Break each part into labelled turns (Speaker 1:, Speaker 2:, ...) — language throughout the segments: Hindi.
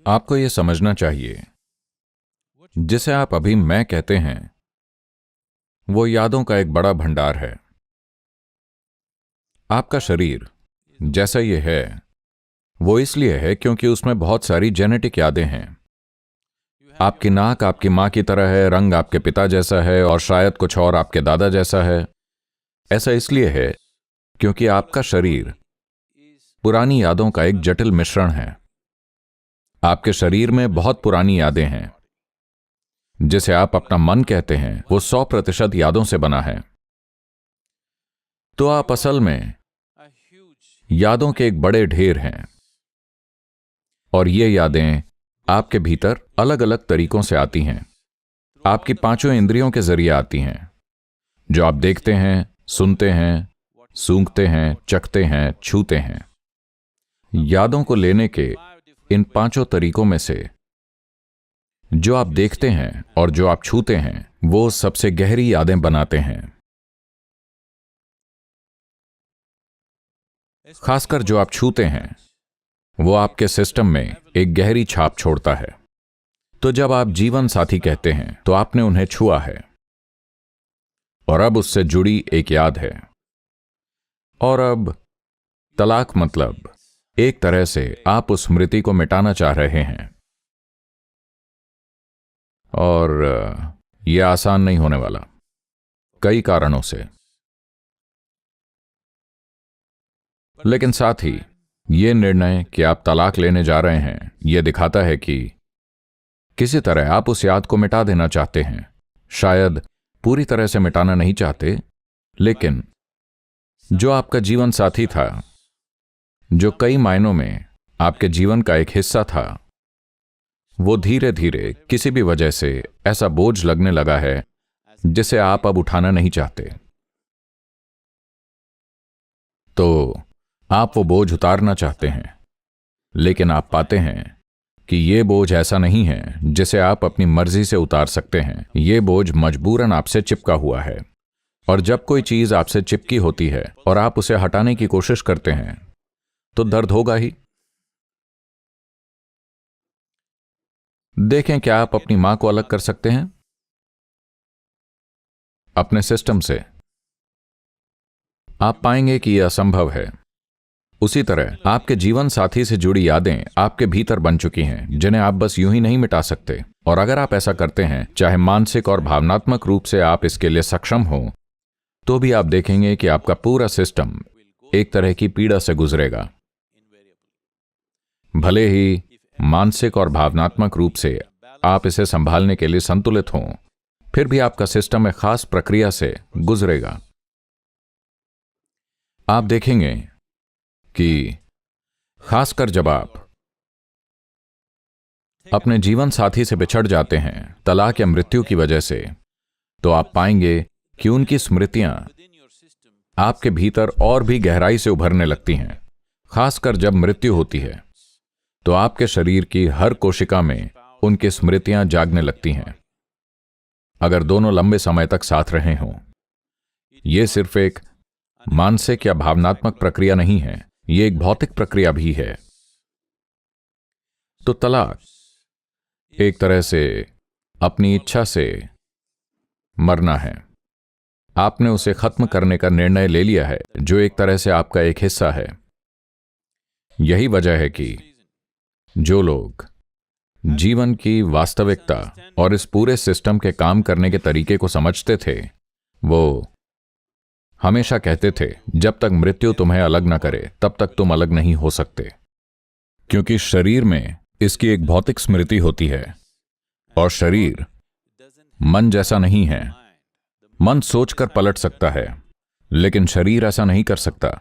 Speaker 1: आपको यह समझना चाहिए, जिसे आप अभी मैं कहते हैं वो यादों का एक बड़ा भंडार है। आपका शरीर जैसा ये है वो इसलिए है क्योंकि उसमें बहुत सारी जेनेटिक यादें हैं। आपकी नाक आपकी मां की तरह है, रंग आपके पिता जैसा है और शायद कुछ और आपके दादा जैसा है। ऐसा इसलिए है क्योंकि आपका शरीर पुरानी यादों का एक जटिल मिश्रण है। आपके शरीर में बहुत पुरानी यादें हैं। जिसे आप अपना मन कहते हैं वो 100% यादों से बना है। तो आप असल में यादों के एक बड़े ढेर हैं और ये यादें आपके भीतर अलग अलग तरीकों से आती हैं। आपकी पांचों इंद्रियों के जरिए आती हैं, जो आप देखते हैं, सुनते हैं, सूंघते हैं, चखते हैं, छूते हैं। यादों को लेने के इन पांचों तरीकों में से जो आप देखते हैं और जो आप छूते हैं वो सबसे गहरी यादें बनाते हैं। खासकर जो आप छूते हैं वो आपके सिस्टम में एक गहरी छाप छोड़ता है। तो जब आप जीवन साथी कहते हैं तो आपने उन्हें छुआ है और अब उससे जुड़ी एक याद है। और अब तलाक मतलब एक तरह से आप उस स्मृति को मिटाना चाह रहे हैं और यह आसान नहीं होने वाला, कई कारणों से। लेकिन साथ ही यह निर्णय कि आप तलाक लेने जा रहे हैं यह दिखाता है कि किसी तरह आप उस याद को मिटा देना चाहते हैं। शायद पूरी तरह से मिटाना नहीं चाहते, लेकिन जो आपका जीवन साथी था, जो कई मायनों में आपके जीवन का एक हिस्सा था, वो धीरे धीरे किसी भी वजह से ऐसा बोझ लगने लगा है जिसे आप अब उठाना नहीं चाहते। तो आप वो बोझ उतारना चाहते हैं, लेकिन आप पाते हैं कि ये बोझ ऐसा नहीं है जिसे आप अपनी मर्जी से उतार सकते हैं। ये बोझ मजबूरन आपसे चिपका हुआ है। और जब कोई चीज आपसे चिपकी होती है और आप उसे हटाने की कोशिश करते हैं तो दर्द होगा ही। देखें, क्या आप अपनी मां को अलग कर सकते हैं अपने सिस्टम से? आप पाएंगे कि यह असंभव है। उसी तरह आपके जीवन साथी से जुड़ी यादें आपके भीतर बन चुकी हैं, जिन्हें आप बस यूं ही नहीं मिटा सकते। और अगर आप ऐसा करते हैं, चाहे मानसिक और भावनात्मक रूप से आप इसके लिए सक्षम हो, तो भी आप देखेंगे कि आपका पूरा सिस्टम एक तरह की पीड़ा से गुजरेगा। भले ही मानसिक और भावनात्मक रूप से आप इसे संभालने के लिए संतुलित हों, फिर भी आपका सिस्टम एक खास प्रक्रिया से गुजरेगा। आप देखेंगे कि खासकर जब आप अपने जीवन साथी से बिछड़ जाते हैं तलाक या मृत्यु की वजह से, तो आप पाएंगे कि उनकी स्मृतियां आपके भीतर और भी गहराई से उभरने लगती हैं। खासकर जब मृत्यु होती है तो आपके शरीर की हर कोशिका में उनकी स्मृतियां जागने लगती हैं। अगर दोनों लंबे समय तक साथ रहे हों, यह सिर्फ एक मानसिक या भावनात्मक प्रक्रिया नहीं है, यह एक भौतिक प्रक्रिया भी है। तो तलाक एक तरह से अपनी इच्छा से मरना है। आपने उसे खत्म करने का निर्णय ले लिया है, जो एक तरह से आपका एक हिस्सा है। यही वजह है कि जो लोग जीवन की वास्तविकता और इस पूरे सिस्टम के काम करने के तरीके को समझते थे, वो हमेशा कहते थे, जब तक मृत्यु तुम्हें अलग न करे तब तक तुम अलग नहीं हो सकते। क्योंकि शरीर में इसकी एक भौतिक स्मृति होती है और शरीर मन जैसा नहीं है। मन सोचकर पलट सकता है, लेकिन शरीर ऐसा नहीं कर सकता।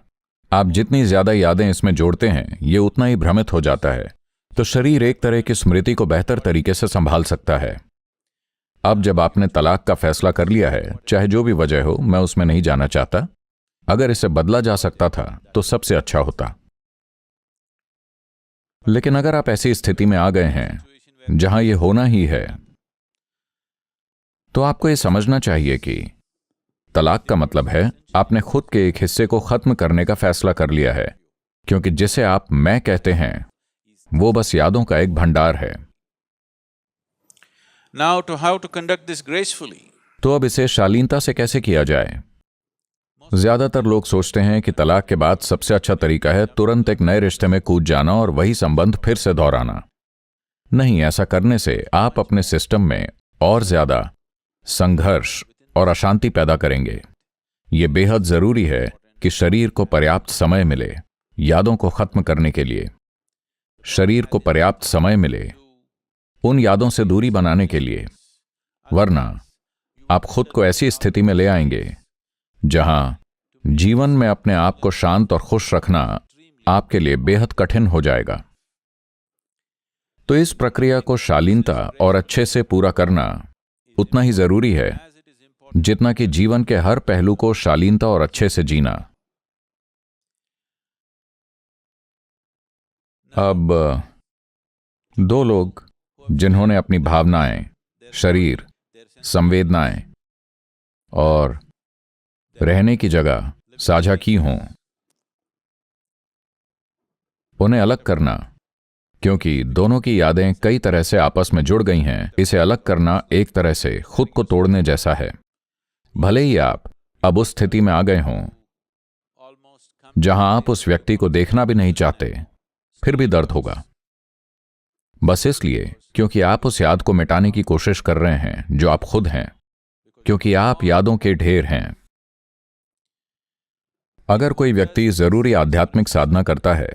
Speaker 1: आप जितनी ज्यादा यादें इसमें जोड़ते हैं, यह उतना ही भ्रमित हो जाता है। तो शरीर एक तरह की स्मृति को बेहतर तरीके से संभाल सकता है। अब जब आपने तलाक का फैसला कर लिया है, चाहे जो भी वजह हो, मैं उसमें नहीं जाना चाहता, अगर इसे बदला जा सकता था तो सबसे अच्छा होता। लेकिन अगर आप ऐसी स्थिति में आ गए हैं जहां यह होना ही है, तो आपको यह समझना चाहिए कि तलाक का मतलब है आपने खुद के एक हिस्से को खत्म करने का फैसला कर लिया है। क्योंकि जिसे आप मैं कहते हैं वो बस यादों का एक भंडार है।
Speaker 2: Now, to how to conduct this gracefully?
Speaker 1: तो अब इसे शालीनता से कैसे किया जाए? ज्यादातर लोग सोचते हैं कि तलाक के बाद सबसे अच्छा तरीका है तुरंत एक नए रिश्ते में कूद जाना और वही संबंध फिर से दोहराना। नहीं, ऐसा करने से आप अपने सिस्टम में और ज्यादा संघर्ष और अशांति पैदा करेंगे। यह बेहद जरूरी है कि शरीर को पर्याप्त समय मिले यादों को खत्म करने के लिए। शरीर को पर्याप्त समय मिले उन यादों से दूरी बनाने के लिए, वरना आप खुद को ऐसी स्थिति में ले आएंगे जहां जीवन में अपने आप को शांत और खुश रखना आपके लिए बेहद कठिन हो जाएगा। तो इस प्रक्रिया को शालीनता और अच्छे से पूरा करना उतना ही जरूरी है जितना कि जीवन के हर पहलू को शालीनता और अच्छे से जीना। अब दो लोग जिन्होंने अपनी भावनाएं, शरीर, संवेदनाएं और रहने की जगह साझा की हों, उन्हें अलग करना, क्योंकि दोनों की यादें कई तरह से आपस में जुड़ गई हैं, इसे अलग करना एक तरह से खुद को तोड़ने जैसा है। भले ही आप अब उस स्थिति में आ गए हों जहां आप उस व्यक्ति को देखना भी नहीं चाहते, फिर भी दर्द होगा, बस इसलिए क्योंकि आप उस याद को मिटाने की कोशिश कर रहे हैं जो आप खुद हैं, क्योंकि आप यादों के ढेर हैं। अगर कोई व्यक्ति जरूरी आध्यात्मिक साधना करता है,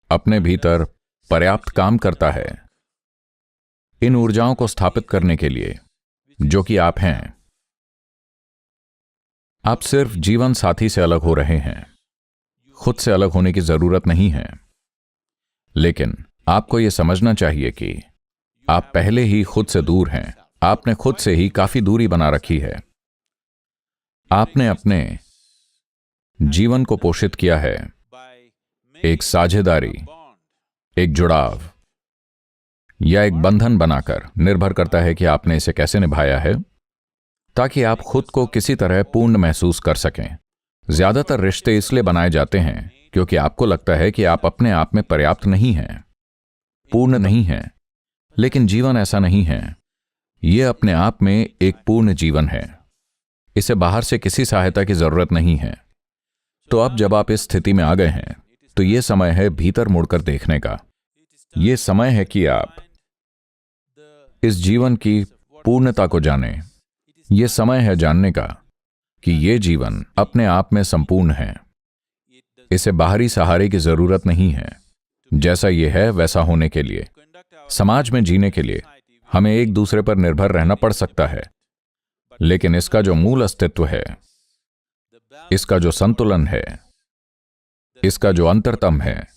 Speaker 1: अपने भीतर पर्याप्त काम करता है इन ऊर्जाओं को स्थापित करने के लिए जो कि आप हैं, आप सिर्फ जीवन साथी से अलग हो रहे हैं, खुद से अलग होने की जरूरत नहीं है। लेकिन आपको यह समझना चाहिए कि आप पहले ही खुद से दूर हैं, आपने खुद से ही काफी दूरी बना रखी है। आपने अपने जीवन को पोषित किया है एक साझेदारी, एक जुड़ाव या एक बंधन बनाकर, निर्भर करता है कि आपने इसे कैसे निभाया है, ताकि आप खुद को किसी तरह पूर्ण महसूस कर सकें। ज्यादातर रिश्ते इसलिए बनाए जाते हैं क्योंकि आपको लगता है कि आप अपने आप में पर्याप्त नहीं हैं, पूर्ण नहीं हैं, लेकिन जीवन ऐसा नहीं है। यह अपने आप में एक पूर्ण जीवन है, इसे बाहर से किसी सहायता की जरूरत नहीं है। तो अब जब आप इस स्थिति में आ गए हैं, तो यह समय है भीतर मुड़कर देखने का। यह समय है कि आप इस जीवन की पूर्णता को जानें। यह समय है जानने का कि यह जीवन अपने आप में संपूर्ण है, इसे बाहरी सहारे की जरूरत नहीं है। जैसा यह है वैसा होने के लिए, समाज में जीने के लिए हमें एक दूसरे पर निर्भर रहना पड़ सकता है, लेकिन इसका जो मूल अस्तित्व है, इसका जो संतुलन है, इसका जो अंतरतम है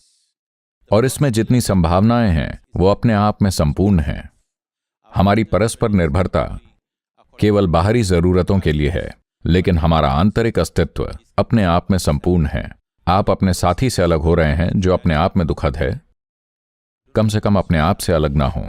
Speaker 1: और इसमें जितनी संभावनाएं हैं, वो अपने आप में संपूर्ण हैं। हमारी परस्पर निर्भरता केवल बाहरी जरूरतों के लिए है, लेकिन हमारा आंतरिक अस्तित्व अपने आप में संपूर्ण है। आप अपने साथी से अलग हो रहे हैं जो अपने आप में दुखद है, कम से कम अपने आप से अलग ना हो।